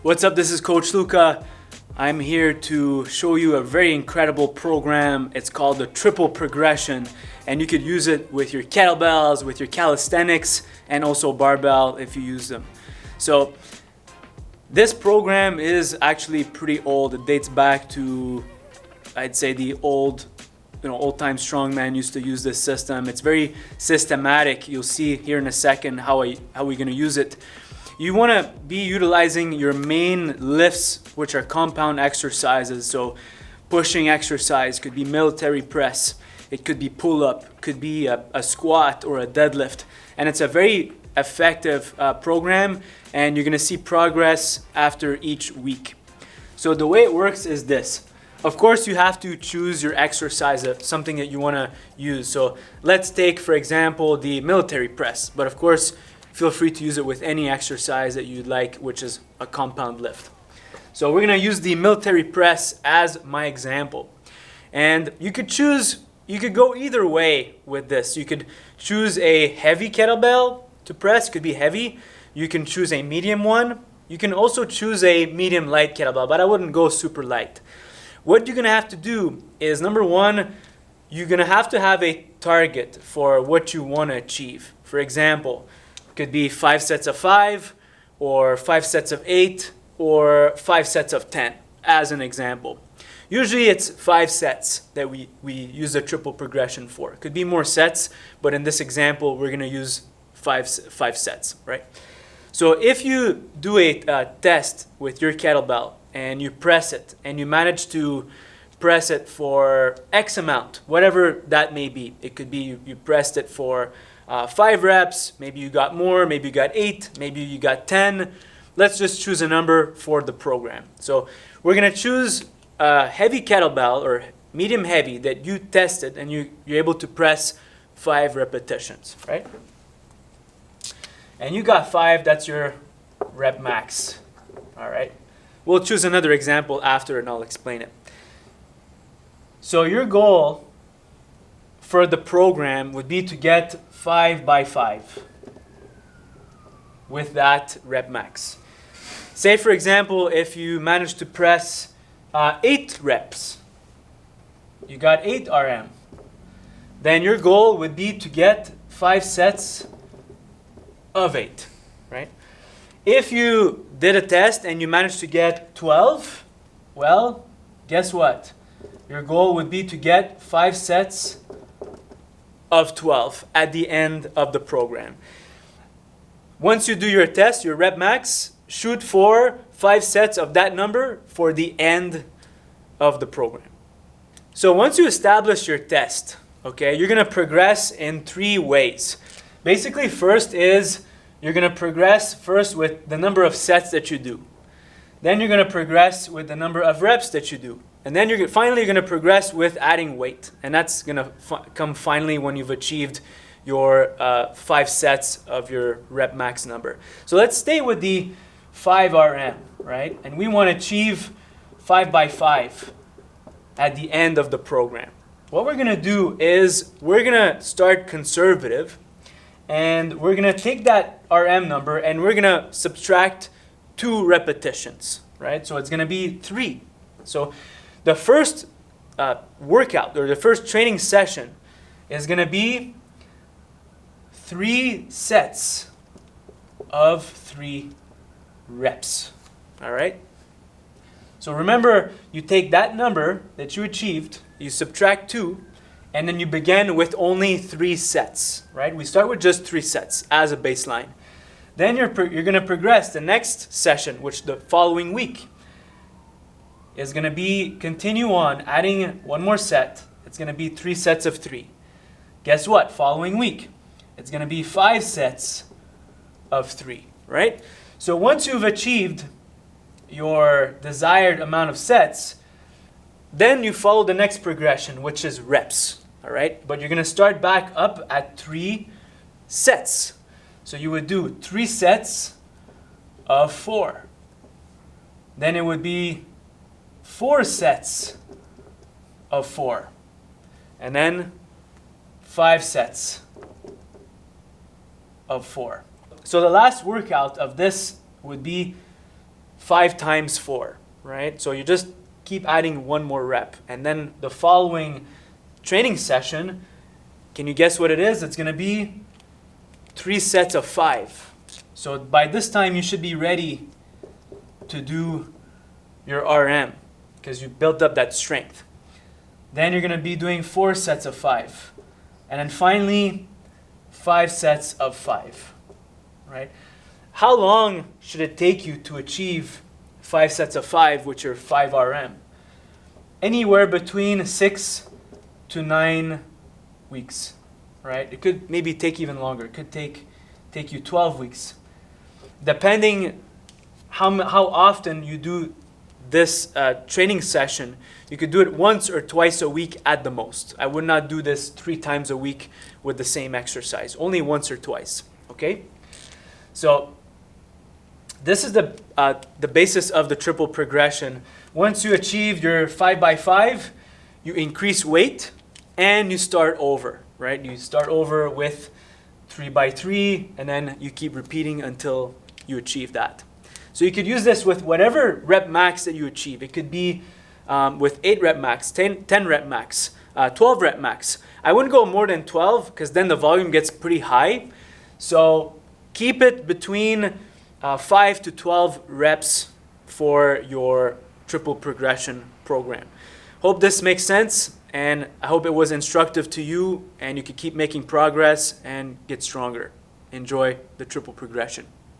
What's up? This is Coach Luca. I'm here to show you a very incredible program. It's called the triple progression, and you could use it with your kettlebells, with your calisthenics, and also barbell if you use them. So this program is actually pretty old. It dates back to, I'd say, the old-time strongman used to use this system. It's very systematic. You'll see here in a second how we're going to use it. You want to be utilizing your main lifts, which are compound exercises. So pushing exercise could be military press, it could be pull-up, could be a squat or a deadlift. And it's a very effective program, and you're going to see progress after each week. So the way it works is this. Of course, you have to choose your exercise, something that you want to use. So let's take, for example, the military press. But of course, feel free to use it with any exercise that you'd like, which is a compound lift. So we're going to use the military press as my example. And you could go either way with this. You could choose a heavy kettlebell to press. It could be heavy. You can choose a medium one. You can also choose a medium light kettlebell, but I wouldn't go super light. What you're going to have to do is, number one, you're going to have a target for what you want to achieve. For example, it could be 5 sets of 5, or 5 sets of 8, or 5 sets of 10, as an example. Usually it's 5 sets that we use the triple progression for. It could be more sets, but in this example, we're going to use 5 sets, right? So if you do a test with your kettlebell, and you press it, and you manage to press it for X amount, whatever that may be. It could be you pressed it for 5 reps, maybe you got more, maybe you got 8, maybe you got 10. Let's just choose a number for the program. So we're going to choose a heavy kettlebell or medium heavy that you tested, and you're able to press 5 repetitions, right? And you got 5, that's your rep max, all right? We'll choose another example after and I'll explain it. So your goal for the program would be to get 5 by 5 with that rep max. Say, for example, if you manage to press 8 reps, you got 8 RM, then your goal would be to get 5 sets of 8, right? If you did a test and you managed to get 12, well, guess what? Your goal would be to get 5 sets of 12 at the end of the program. Once you do your test, your rep max, shoot for 5 sets of that number for the end of the program. So once you establish your test, okay, you're going to progress in 3 ways. Basically, first is you're going to progress first with the number of sets that you do. Then you're going to progress with the number of reps that you do. And then you're finally going to progress with adding weight. And that's going to come finally when you've achieved your 5 sets of your rep max number. So let's stay with the 5 RM, right? And we want to achieve 5 by 5 at the end of the program. What we're going to do is we're going to start conservative. And we're going to take that RM number and we're going to subtract 2 repetitions, right? So it's going to be 3. So the first workout or the first training session is going to be 3 sets of 3 reps, all right? So remember, you take that number that you achieved, you subtract 2, and then you begin with only 3 sets, right? We start with just 3 sets as a baseline. Then you're going to progress. The next session, which the following week, is going to be continue on adding 1 more set. It's going to be 3 sets of 3. Guess what? Following week, it's going to be 5 sets of 3, right? So once you've achieved your desired amount of sets, then you follow the next progression, which is reps. All right, but you're going to start back up at 3 sets. So you would do 3 sets of 4. Then it would be 4 sets of 4. And then 5 sets of 4. So the last workout of this would be 5 times 4, right? So you just keep adding one more rep. And then the following training session, can you guess what it is? It's going to be 3 sets of 5. So by this time, you should be ready to do your RM because you built up that strength. Then you're going to be doing 4 sets of 5. And then finally, 5 sets of 5, right? How long should it take you to achieve 5 sets of 5, which are 5 RM? Anywhere between 6 to 9 weeks, right? It could maybe take even longer. It could take you 12 weeks. Depending how often you do this training session, you could do it once or twice a week at the most. I would not do this 3 times a week with the same exercise. Only once or twice, okay? So this is the basis of the triple progression. Once you achieve your 5x5, you increase weight and you start over, right? You start over with 3x3 and then you keep repeating until you achieve that. So you could use this with whatever rep max that you achieve. It could be with 8 rep max, 10 rep max, 12 rep max. I wouldn't go more than 12 because then the volume gets pretty high. So keep it between 5 to 12 reps for your triple progression program. Hope this makes sense, and I hope it was instructive to you and you can keep making progress and get stronger. Enjoy the triple progression.